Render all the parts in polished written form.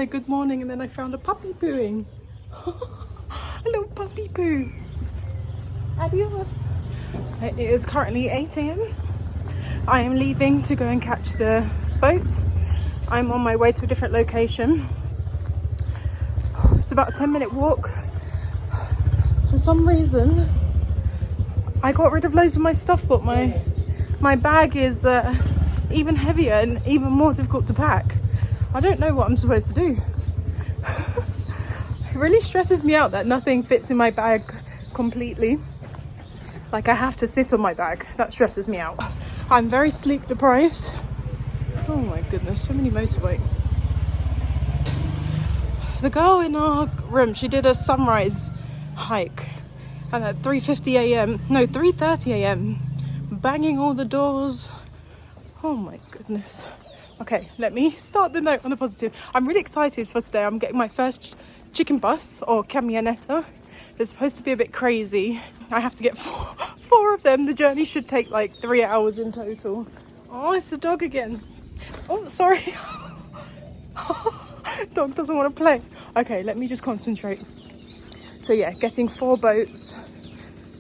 say good morning, and then I found a puppy pooing. A little puppy poo. Adios. It is currently 8 a.m. I am leaving to go and catch the boat. I'm on my way to a different location. It's about a 10-minute walk. For some reason, I got rid of loads of my stuff, but my bag is even heavier and even more difficult to pack. I don't know what I'm supposed to do. It really stresses me out that nothing fits in my bag completely. Like, I have to sit on my bag. That stresses me out. I'm very sleep deprived. Oh my goodness, so many motorbikes. The girl in our room, she did a sunrise hike, and at 3:30 a.m, banging all the doors. Oh my goodness. Okay, let me start the note on the positive. I'm really excited for today. I'm getting my first chicken bus or camioneta. It's supposed to be a bit crazy. I have to get four of them. The journey should take like 3 hours in total. Oh, it's the dog again. Oh, sorry. Dog doesn't want to play. Okay, let me just concentrate. So yeah, getting 4 boats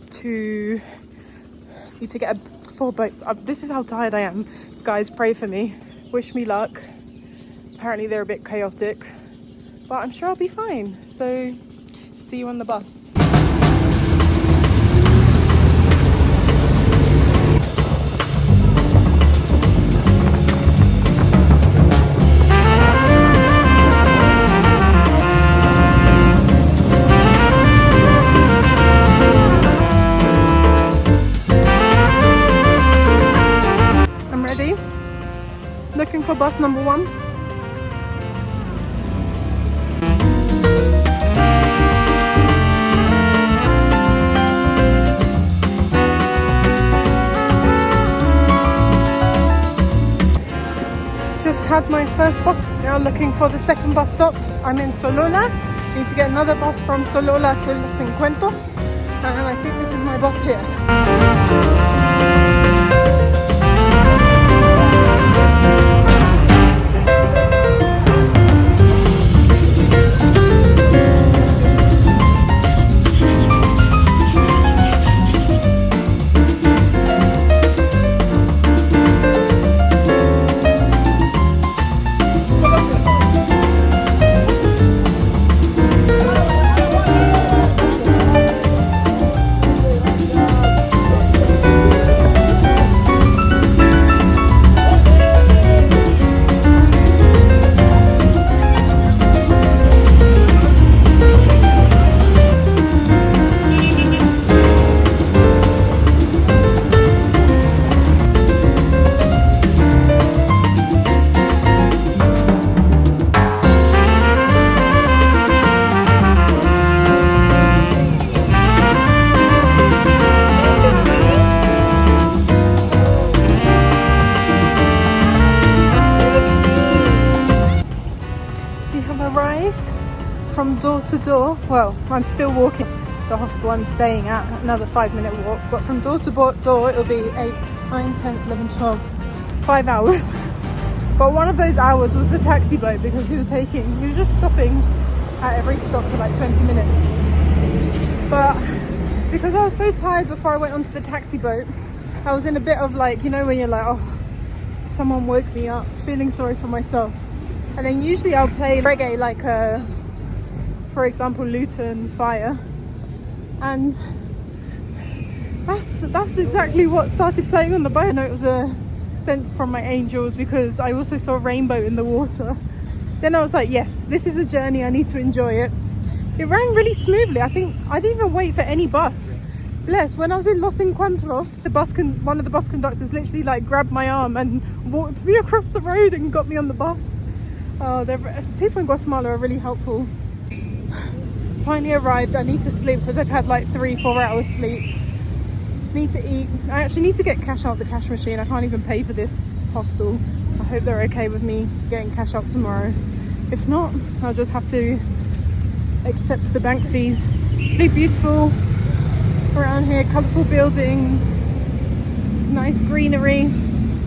to... Need to get 4 boats. This is how tired I am. Guys, pray for me. Wish me luck. Apparently they're a bit chaotic, but I'm sure I'll be fine. So see you on the bus. I'm ready. Looking for bus number 1. Just had my first bus. Now looking for the second bus stop. I'm in Solola. Need to get another bus from Solola to Los Encuentros. And I think this is my bus here. From door to door, well, I'm still walking the hostel I'm staying at, another 5-minute walk, but from door to door it'll be 8, 9, 10, 11, 12, 5 hours. But one of those hours was the taxi boat, because he was just stopping at every stop for like 20 minutes. But because I was so tired before I went onto the taxi boat, I was in a bit of like, you know, when you're like, oh, someone woke me up, feeling sorry for myself. And then usually I'll play reggae, like for example, Luton Fire, and that's exactly what started playing on the boat. I know it was a sent from my angels, because I also saw a rainbow in the water. Then I was like, yes, this is a journey, I need to enjoy it. It ran really smoothly. I think I didn't even wait for any bus. Bless, when I was in Los Encuentros, one of the bus conductors literally like grabbed my arm and walked me across the road and got me on the bus. People in Guatemala are really helpful. Finally arrived. I need to sleep because I've had like 3-4 hours sleep. Need to eat. I actually need to get cash out the cash machine. I can't even pay for this hostel. I hope they're okay with me getting cash out tomorrow. If not, I'll just have to accept the bank fees. Really beautiful around here, colourful buildings, nice greenery,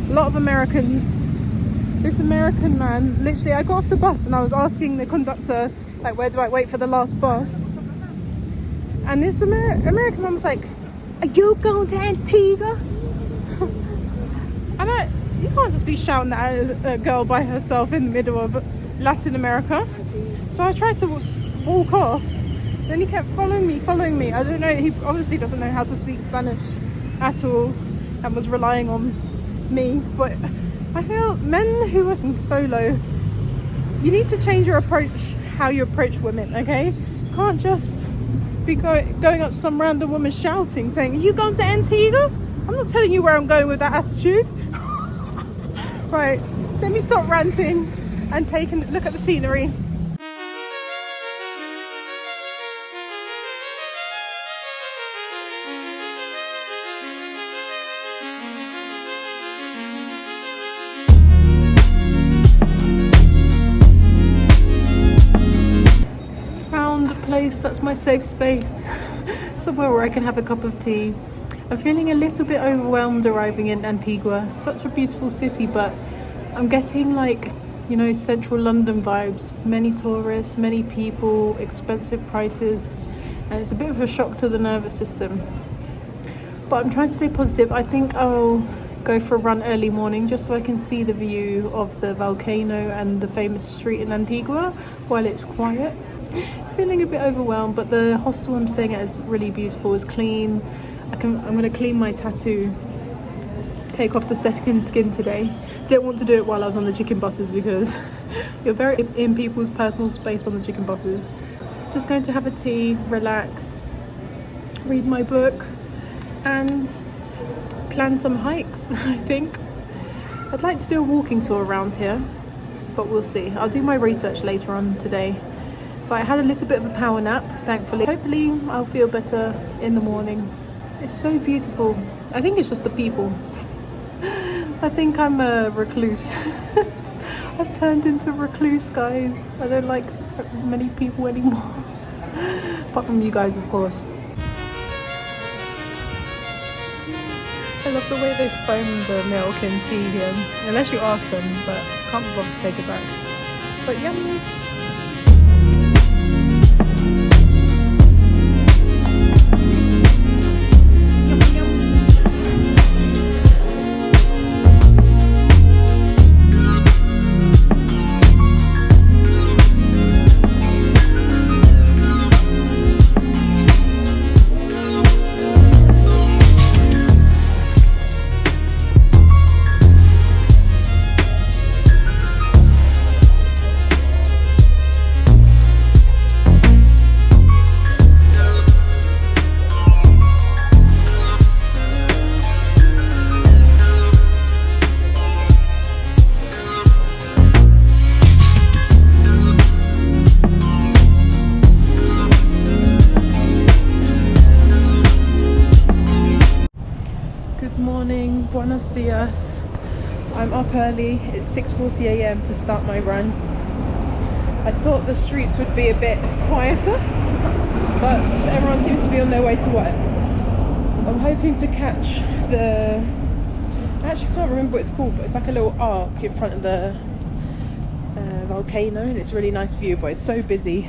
a lot of Americans. this American man, literally, I got off the bus and I was asking the conductor, like, where do I wait for the last bus? And this American man was like, are you going to Antigua? You can't just be shouting that at a girl by herself in the middle of Latin America. So I tried to walk off. Then he kept following me. I don't know, he obviously doesn't know how to speak Spanish at all and was relying on me. But I feel men who are solo, you need to change your approach, how you approach women, okay? You can't just be going up to some random woman shouting, saying, are you going to Antigua? I'm not telling you where I'm going with that attitude. Right, let me stop ranting and take a look at the scenery. Found a place that's my safe space, somewhere where I can have a cup of tea. I'm feeling a little bit overwhelmed arriving in Antigua. Such a beautiful city, but I'm getting like, you know, central London vibes. Many tourists, many people, expensive prices, and it's a bit of a shock to the nervous system. But I'm trying to stay positive. I think I'll go for a run early morning just so I can see the view of the volcano and the famous street in Antigua while it's quiet. Feeling a bit overwhelmed, but the hostel I'm staying at is really beautiful, it's clean. I'm going to clean my tattoo, take off the second skin today. Didn't want to do it while I was on the chicken buses because you're very in people's personal space on the chicken buses. Just going to have a tea, relax, read my book and plan some hikes, I think. I'd like to do a walking tour around here, but we'll see. I'll do my research later on today. But I had a little bit of a power nap, thankfully. Hopefully I'll feel better in the morning. It's so beautiful. I think it's just the people. I think I'm a recluse. I've turned into a recluse, guys. I don't like many people anymore. Apart from you guys, of course. I love the way they foam the milk in tea here. Unless you ask them, but can't be bothered to take it back. But yummy. Buenos dias. I'm up early. It's 6:40 a.m. to start my run. I thought the streets would be a bit quieter, but everyone seems to be on their way to work. I'm hoping to catch the... I actually can't remember what it's called, but it's like a little arc in front of the volcano, and it's a really nice view, but it's so busy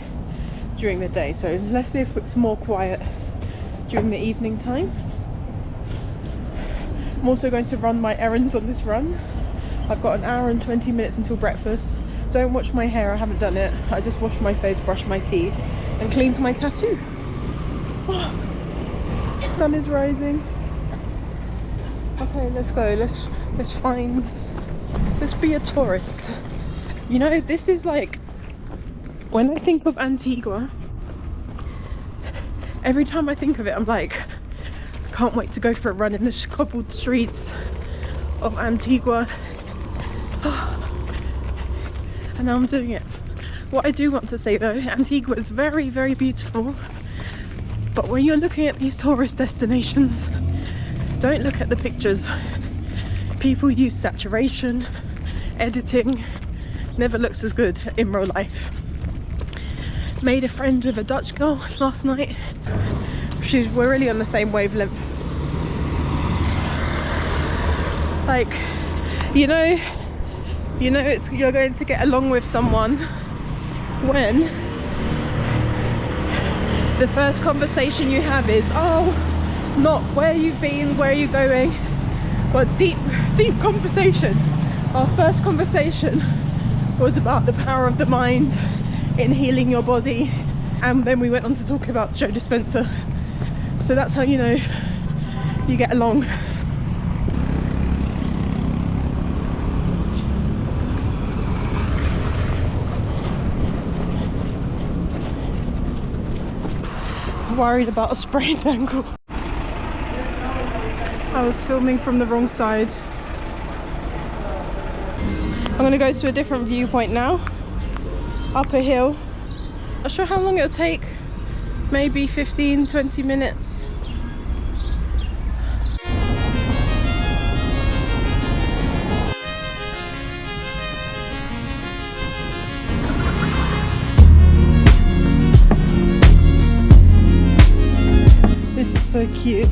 during the day. So let's see if it's more quiet during the evening time. I'm also going to run my errands on this run. I've got an hour and 20 minutes until breakfast. Don't wash my hair, I haven't done it. I just washed my face, brushed my teeth and cleaned my tattoo. Oh, the sun is rising. Okay, let's go. Let's be a tourist. You know, this is like, when I think of Antigua, every time I think of it, I'm like, can't wait to go for a run in the cobbled streets of Antigua. And now I'm doing it. What I do want to say though, Antigua is very, very beautiful, but when you're looking at these tourist destinations, don't look at the pictures. People use saturation, editing, never looks as good in real life. Made a friend with a Dutch girl last night. We're really on the same wavelength. Like, you know, You know you're going to get along with someone when the first conversation you have is, oh, not where you've been, where are you going, but deep conversation. Our first conversation was about the power of the mind in healing your body, and then we went on to talk about Joe Dispenza. So that's how you know you get along. Worried about a sprained ankle. I was filming from the wrong side. I'm gonna go to a different viewpoint now, up a hill. Not sure how long it'll take, maybe 15-20 minutes. This is so cute.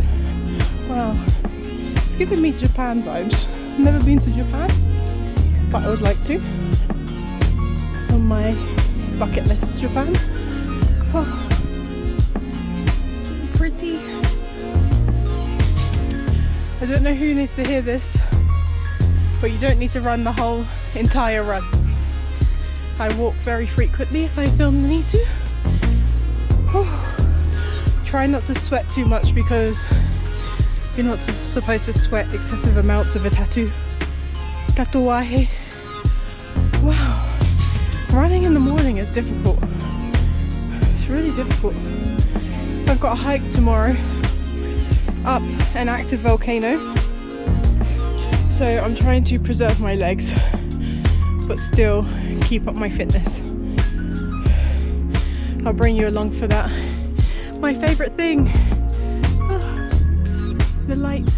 Wow, it's giving me Japan vibes. I've never been to Japan, but I would like to. It's on my bucket list, Japan. Oh, so pretty. I don't know who needs to hear this, but you don't need to run the whole entire run. I walk very frequently if I feel the need to. Oh. Try not to sweat too much because you're not supposed to sweat excessive amounts with a tattoo. Tatuaje. Wow. Running in the morning is difficult. It's really difficult. I've got a hike tomorrow up an active volcano. So I'm trying to preserve my legs but still keep up my fitness. I'll bring you along for that. My favourite thing, the light.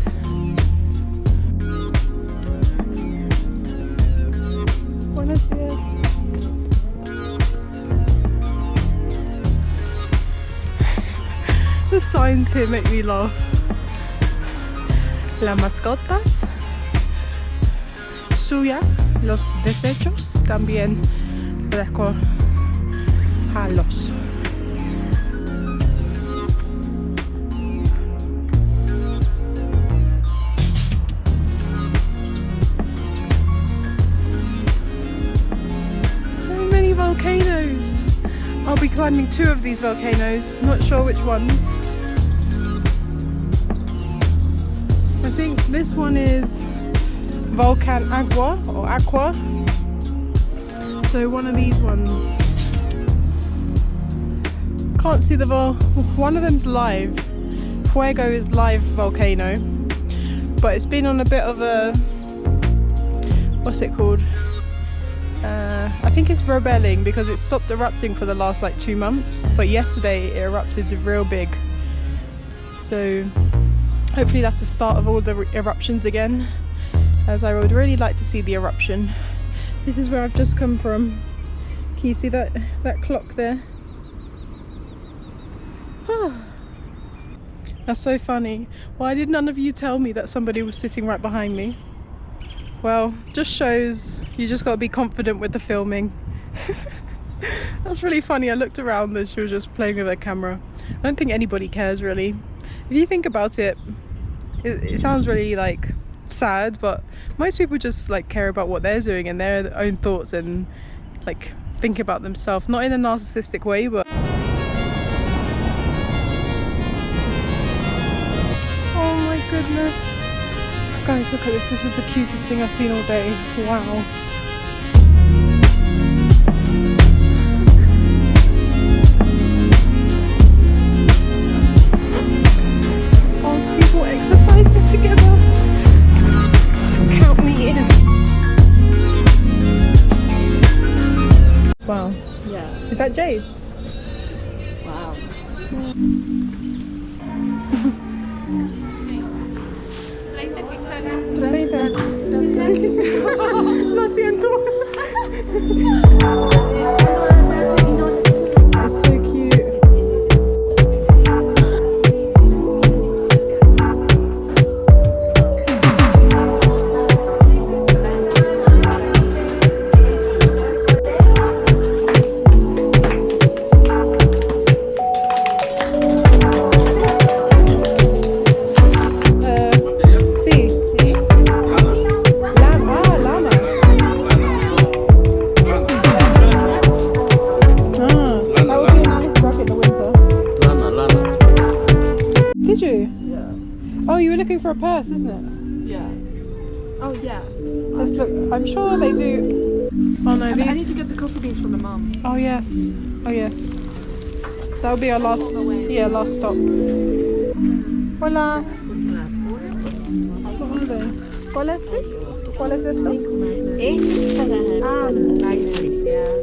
Buenos días. The signs here make me laugh. Las mascotas, suya, los desechos, también recogerlos. Volcanoes. I'll be climbing 2 of these volcanoes, not sure which ones. I think this one is Volcan Agua or Aqua. So one of these ones. Can't see the one of them's live. Fuego is live volcano, but it's been on a bit of a, what's it called? I think it's rebelling because it stopped erupting for the last like 2 months, but yesterday it erupted real big. So hopefully that's the start of all the eruptions again, as I would really like to see the eruption. This is where I've just come from. Can you see that clock there? That's so funny. Why did none of you tell me that somebody was sitting right behind me? Well, just shows you just got to be confident with the filming. That's really funny. I looked around and she was just playing with her camera. I don't think anybody cares really. If you think about it, it sounds really like sad, but most people just like care about what they're doing and their own thoughts and like think about themselves, not in a narcissistic way, but oh my goodness. Guys, look at this. This is the cutest thing I've seen all day. Wow. Oh, people exercising together. Count me in. Wow. Yeah. Is that Jade? Wow. Lo siento. It's so cute. Oh, you were looking for a purse, isn't it? Yeah. Oh yeah. Let's look. I'm sure they do. Oh no, I these. need to get the coffee beans from my mum. Oh yes. Oh yes. That'll be our last. Yeah, last stop. Hola. What are they? ¿Cuál es this? ¿Cuál es esto? Ah,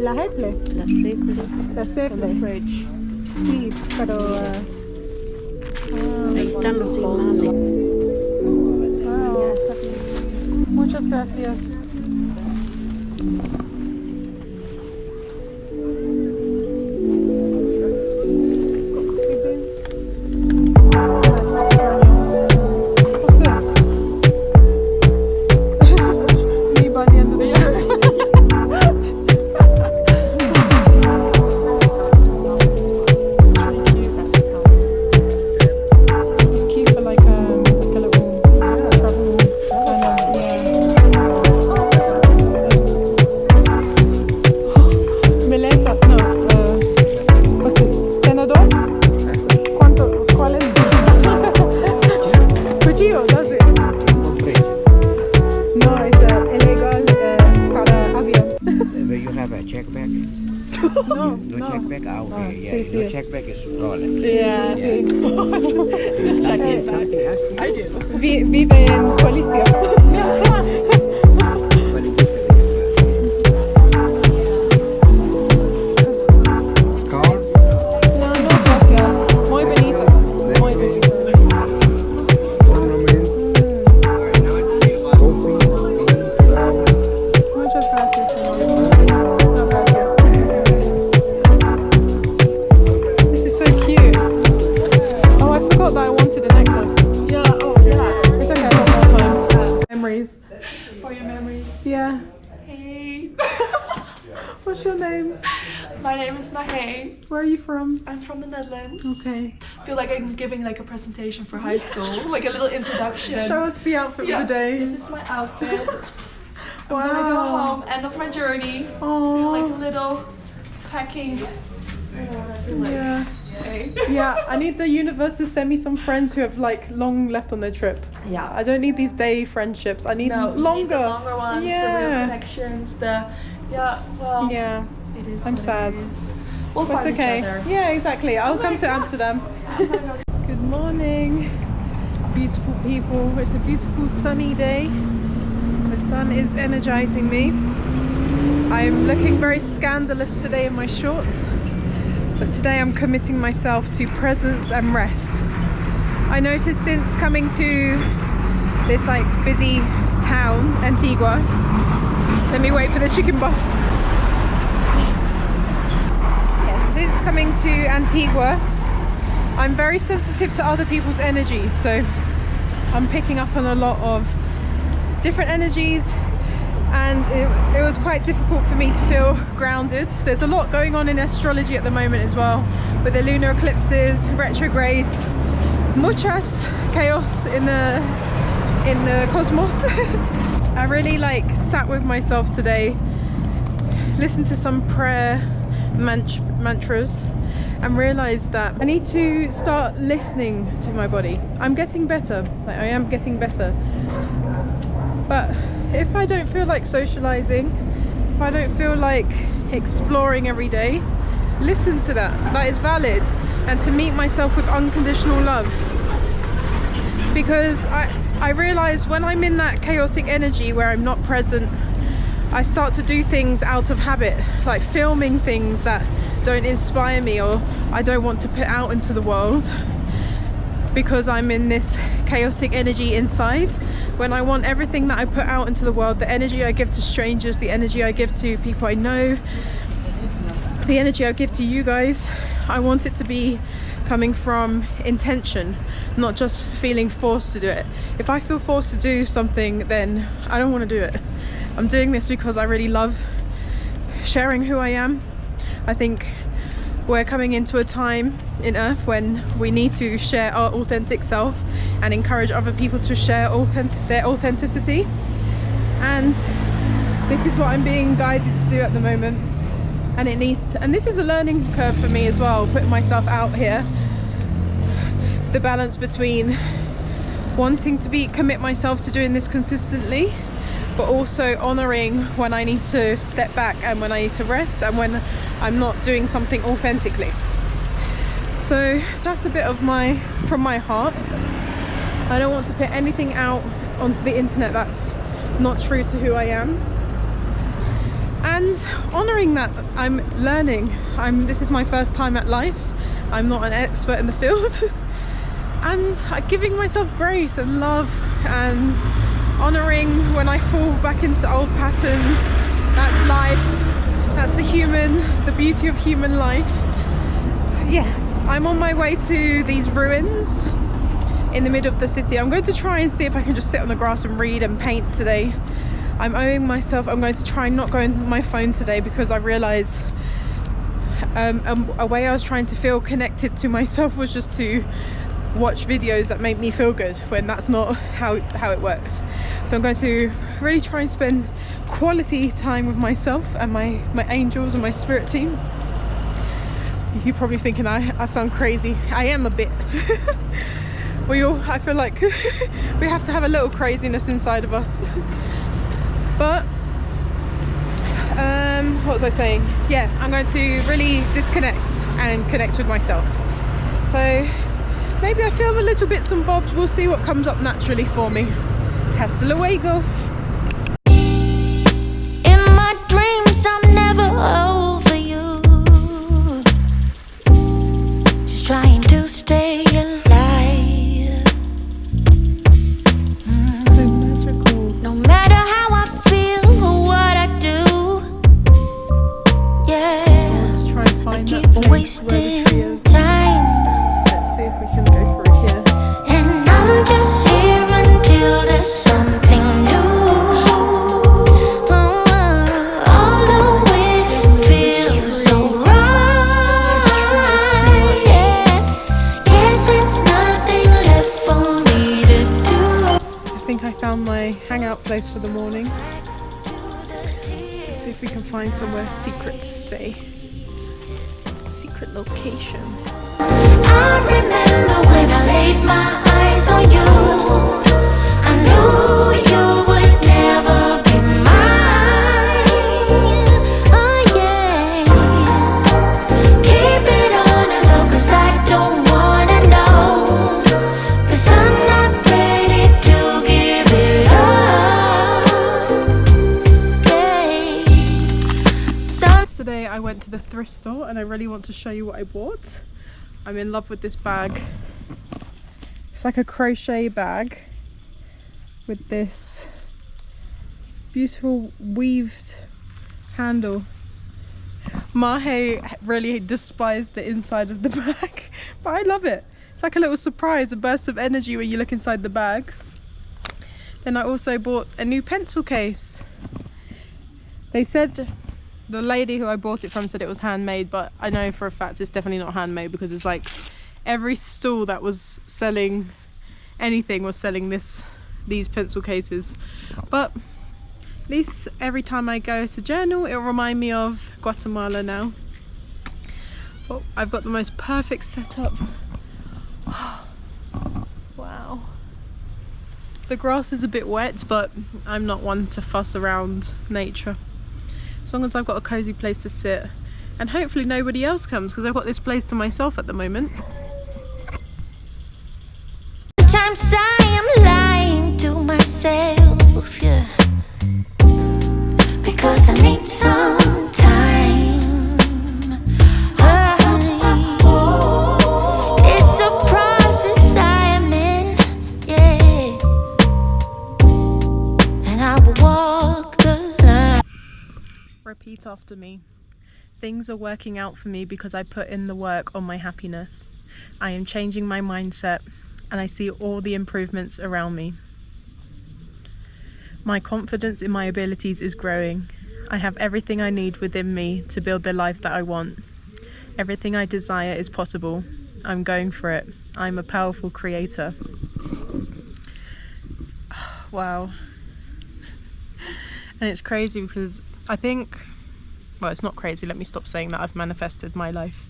la reple. La seple. Fridge. Sí, pero. Ahí están los imanes. Wow. Muchas gracias. What's this? Me by the end of the trip. It's cute for like a little travel. Mileta, no. What's it? Tenedor? ¿Cuál es? Cuchillo, that's it. No, it's illegal para avión. Where you have a check bag? No, No no. check bag? Ah, okay. Ah, Yeah, sí, sí. no check bag is stolen. Yeah, sí. Something else? I do. Vive en policía. Scar? No, no, gracias. Muy bonitos. Muy bonitos. Ornaments? Coffee? Muchas gracias, señor. No, gracias. This is so cute. Oh, I forgot that I wanted a necklace. Yeah, oh yeah. It's okay, I got more time. Memories. For your memories. Yeah. Hey. What's your name? My name is Mahe. Where are you from? I'm from the Netherlands. Okay. I feel like I'm giving like a presentation for high school, like a little introduction. Show us the outfit Yeah, of the day. This is my outfit. Wow. I'm gonna go home, end of my journey. Oh. Like a little packing. I feel like, Yeah. hey. Yeah, I need the universe to send me some friends who have like long left on their trip. Yeah. I don't need these day friendships. I need No, you longer. need the longer ones, the real Yeah. connections, well, Yeah. it is. I'm what it sad. is. We'll That's find okay. each other. Yeah, exactly. I'll come to Amsterdam. Good morning, beautiful people. It's a beautiful sunny day. The sun is energizing me. I'm looking very scandalous today in my shorts, but today I'm committing myself to presence and rest. I noticed since coming to this like busy town, Antigua. Let me wait for the chicken bus. Yes, since coming to Antigua, I'm very sensitive to other people's energy, so I'm picking up on a lot of different energies, and it was quite difficult for me to feel grounded. There's a lot going on in astrology at the moment as well, with the lunar eclipses, retrogrades, muchas chaos in the cosmos. I really like sat with myself today, listened to some prayer mantras, and realized that I need to start listening to my body. I'm getting better, like I am getting better, but if I don't feel like socializing, if I don't feel like exploring every day, listen to that. That is valid, and to meet myself with unconditional love, because I realize when I'm in that chaotic energy where I'm not present, I start to do things out of habit, like filming things that don't inspire me or I don't want to put out into the world, because I'm in this chaotic energy inside. When I want everything that I put out into the world, the energy I give to strangers, the energy I give to people I know, the energy I give to you guys, I want it to be coming from intention, not just feeling forced to do it. If I feel forced to do something, then I don't want to do it. I'm doing this because I really love sharing who I am. I think we're coming into a time in Earth when we need to share our authentic self and encourage other people to share their authenticity. And this is what I'm being guided to do at the moment. And it needs to, and this is a learning curve for me as well, putting myself out here. The balance between wanting to commit myself to doing this consistently, but also honouring when I need to step back and when I need to rest and when I'm not doing something authentically. So that's a bit of from my heart. I don't want to put anything out onto the internet that's not true to who I am. And honouring that I'm learning. This is my first time at life. I'm not an expert in the field. And giving myself grace and love and honouring when I fall back into old patterns. That's life. That's the beauty of human life. Yeah, I'm on my way to these ruins in the middle of the city. I'm going to try and see if I can just sit on the grass and read and paint today. I'm owing myself, I'm going to try and not go on my phone today because I realise a way I was trying to feel connected to myself was just to watch videos that make me feel good, when that's not how it works. So I'm going to really try and spend quality time with myself and my angels and my spirit team. You're probably thinking I sound crazy. I am a bit. I feel like we have to have a little craziness inside of us. But what was I saying? Yeah, I'm going to really disconnect and connect with myself. So maybe I film a little bits and bobs. We'll see what comes up naturally for me. Hasta luego. In my dreams, I'm never over you. Just trying to stay alive. So magical. No matter how I feel or what I do, yeah, Try and I find keep that place where wasting the tree is. time. Let's see if we can go through here. And I'm just here until there's something new. Although it feels so right, yeah. Guess it's nothing left for me to do. I think I found my hangout place for the morning. Let's see if we can find somewhere secret to stay. Secret location. I remember when I laid my eyes on you. I knew you would never be mine. Oh yeah. Keep it on the low, 'cause I don't wanna know. 'Cause I'm not ready to give it up. Yeah. Yesterday I went to the thrift store and I really want to show you what I bought. I'm in love with this bag. It's like a crochet bag with this beautiful weaved handle. Mahe really despised the inside of the bag, but I love it. It's like a little surprise, a burst of energy when you look inside the bag. Then I also bought a new pencil case. They said, the lady who I bought it from said it was handmade, but I know for a fact it's definitely not handmade, because it's like every stall that was selling anything was selling these pencil cases. But at least every time I go to journal, it'll remind me of Guatemala now. Oh, I've got the most perfect setup. Wow. The grass is a bit wet, but I'm not one to fuss around nature. As long as I've got a cozy place to sit, and hopefully nobody else comes, because I've got this place to myself at the moment. Sometimes I am lying to myself, yeah, because I need some time. It's a process I am in, yeah, and I will walk the line. Repeat after me. Things are working out for me because I put in the work on my happiness. I am changing my mindset and I see all the improvements around me. My confidence in my abilities is growing. I have everything I need within me to build the life that I want. Everything I desire is possible. I'm going for it. I'm a powerful creator. Wow. And it's crazy because I think, well, it's not crazy, let me stop saying that. I've manifested my life.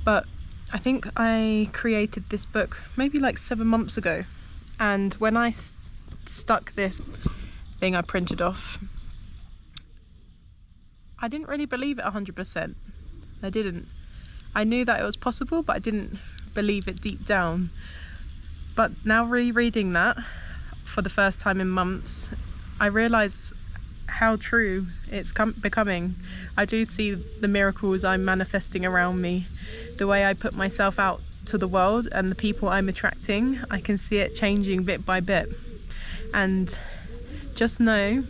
But I think I created this book maybe like 7 months ago, And when I stuck this thing I printed off, I didn't really believe it 100%. I didn't. I knew that it was possible, but I didn't believe it deep down. But now rereading that for the first time in months, I realise how true it's becoming. I do see the miracles I'm manifesting around me, the way I put myself out to the world and the people I'm attracting. I can see it changing bit by bit. And just know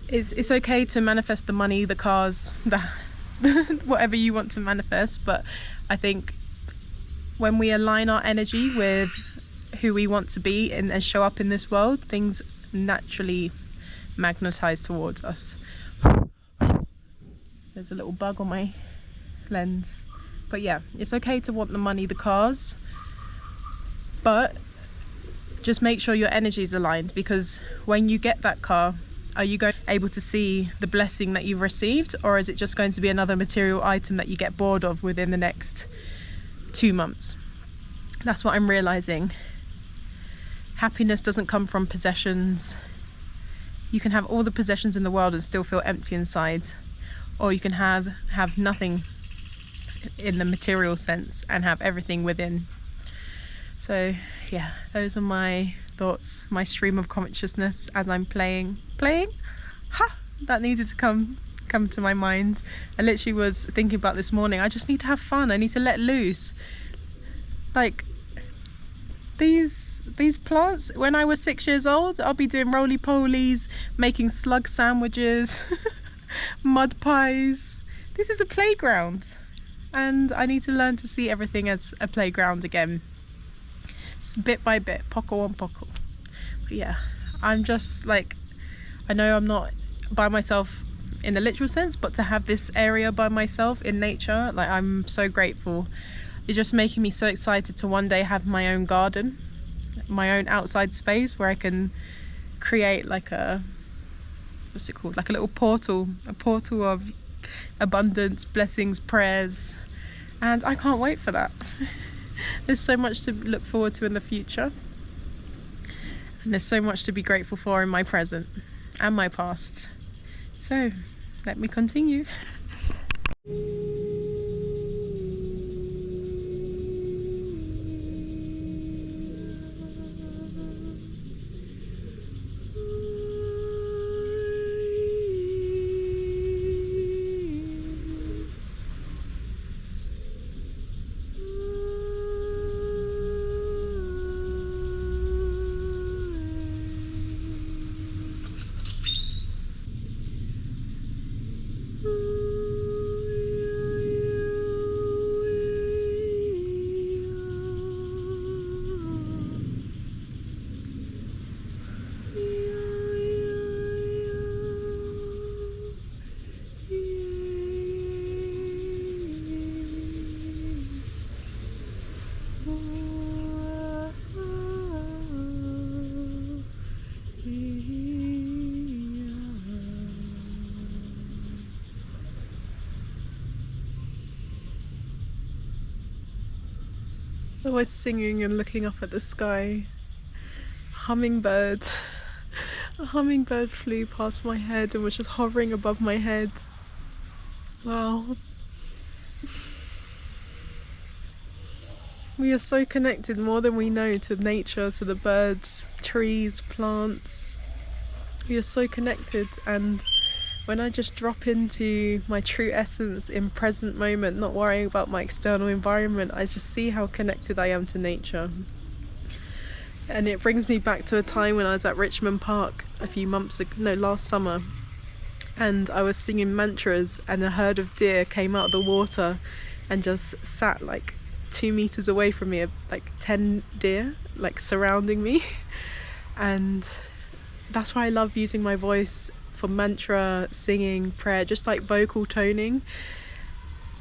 it's okay to manifest the money, the cars, the whatever you want to manifest. But I think when we align our energy with who we want to be and show up in this world, things naturally magnetize towards us. There's a little bug on my lens. But yeah, it's okay to want the money, the cars, but just make sure your energy is aligned, because when you get that car, are you able to see the blessing that you've received, or is it just going to be another material item that you get bored of within the next 2 months? That's what I'm realizing. Happiness doesn't come from possessions. You can have all the possessions in the world and still feel empty inside, or you can have nothing in the material sense and have everything within. So yeah, those are my thoughts, my stream of consciousness as I'm playing. That needed to come to my mind. I literally was thinking about this morning, I just need to have fun, I need to let loose. Like these plants, when I was 6 years old, I'll be doing roly-polies, making slug sandwiches, mud pies. This is a playground, and I need to learn to see everything as a playground again. It's bit by bit, poco on poco. But yeah, I'm just like, I know I'm not by myself in the literal sense, but to have this area by myself in nature, like, I'm so grateful. It's just making me so excited to one day have my own garden, my own outside space where I can create like a, what's it called, like a little portal, a portal of abundance, blessings, prayers, and I can't wait for that. There's so much to look forward to in the future, and there's so much to be grateful for in my present and my past. So let me continue. I was singing and looking up at the sky. A hummingbird flew past my head and was just hovering above my head. Wow. We are so connected, more than we know, to nature, to the birds, trees, plants. We are so connected, and when I just drop into my true essence in present moment, not worrying about my external environment, I just see how connected I am to nature. And it brings me back to a time when I was at Richmond Park a few months ago, no, last summer, and I was singing mantras, and a herd of deer came out of the water and just sat like 2 meters away from me, like 10 deer like surrounding me. And that's why I love using my voice for mantra, singing, prayer, just like vocal toning,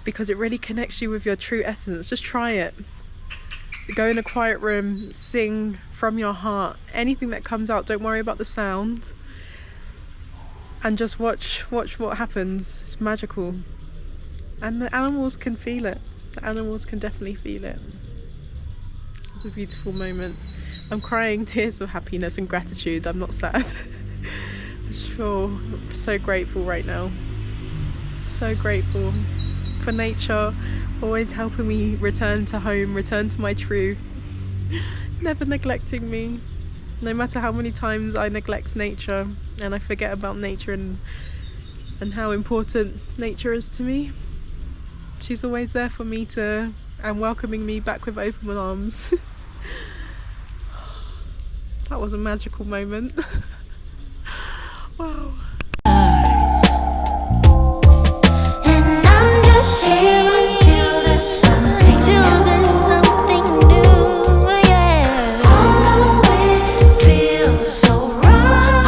because it really connects you with your true essence. Just try it. Go in a quiet room, sing from your heart, anything that comes out, don't worry about the sound, and just watch what happens. It's magical, and the animals can feel it. The animals can definitely feel it. was a beautiful moment. I'm crying tears of happiness and gratitude. I'm not sad. I just feel so grateful right now. So grateful for nature always helping me return to home, return to my truth, never neglecting me. No matter how many times I neglect nature and I forget about nature and how important nature is to me, she's always there for me and welcoming me back with open arms. That was a magical moment. Wow. And I'm just here until there's something new, yeah. Although it feels so right,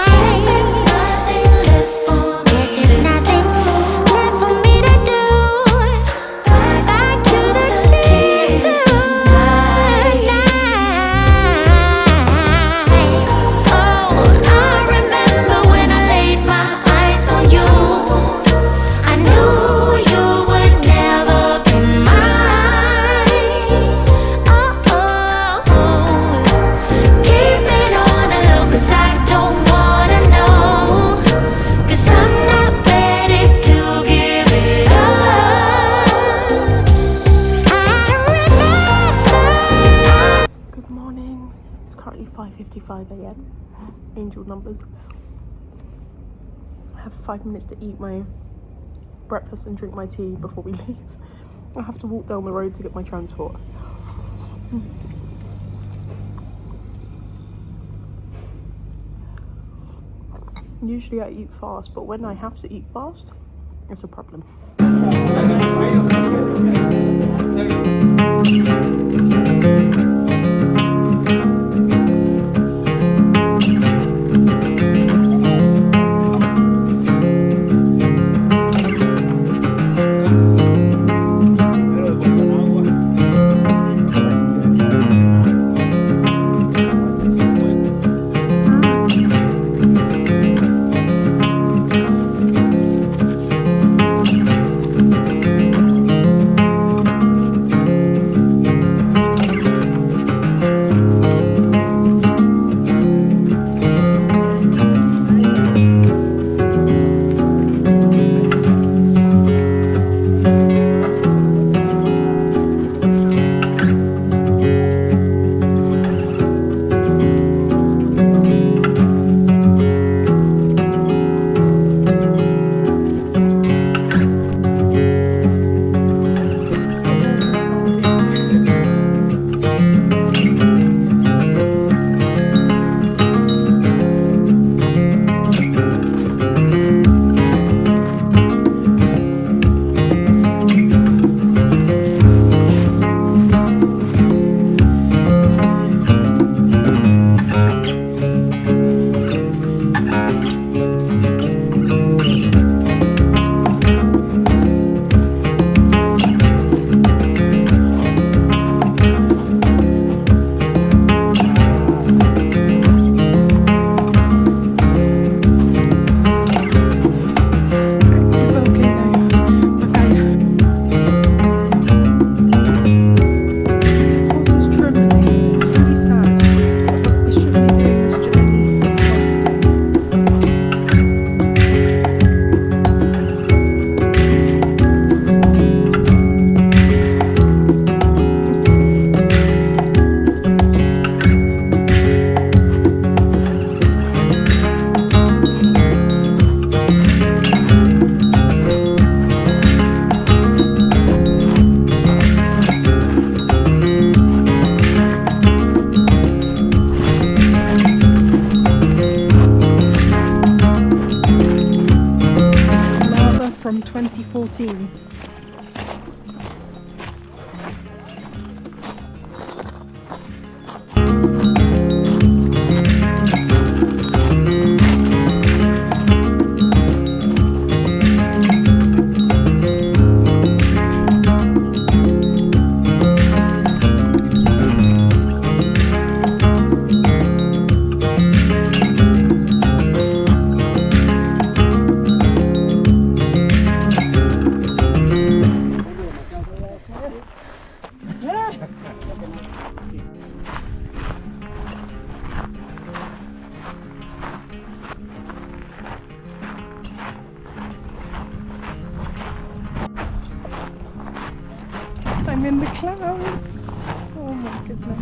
guess it's nothing left for me to do. Back to the tears tonight. Oh, I remember when I laid my eyes on you. I knew you would never be mine. Keep it on the low, 'cause I don't wanna know. 'Cause I'm not ready to give it up. I remember. Good morning. It's currently 5:55 a.m. Angel numbers. I have 5 minutes to eat my breakfast and drink my tea before we leave. I have to walk down the road to get my transport. Usually I eat fast, but when I have to eat fast, it's a problem. From 2014. I'm in the clouds. Oh my goodness.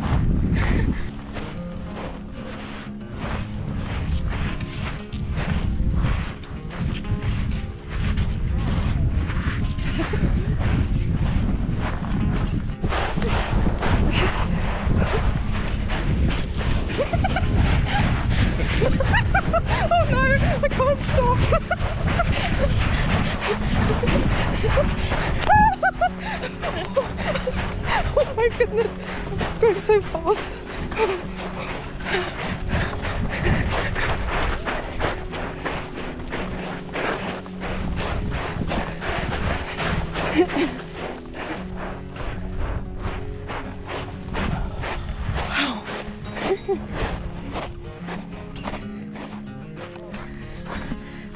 Oh no, I can't stop. Oh my goodness, I'm going so fast.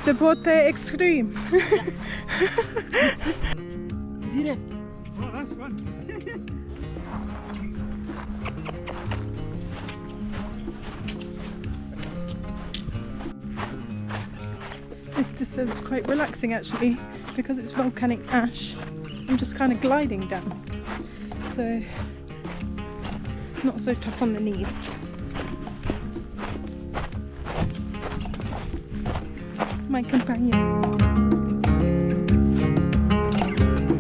The boat extreme. You did it. Oh, that's fun. This descent's quite relaxing actually, because it's volcanic ash. I'm just kind of gliding down, so not so tough on the knees. My companion.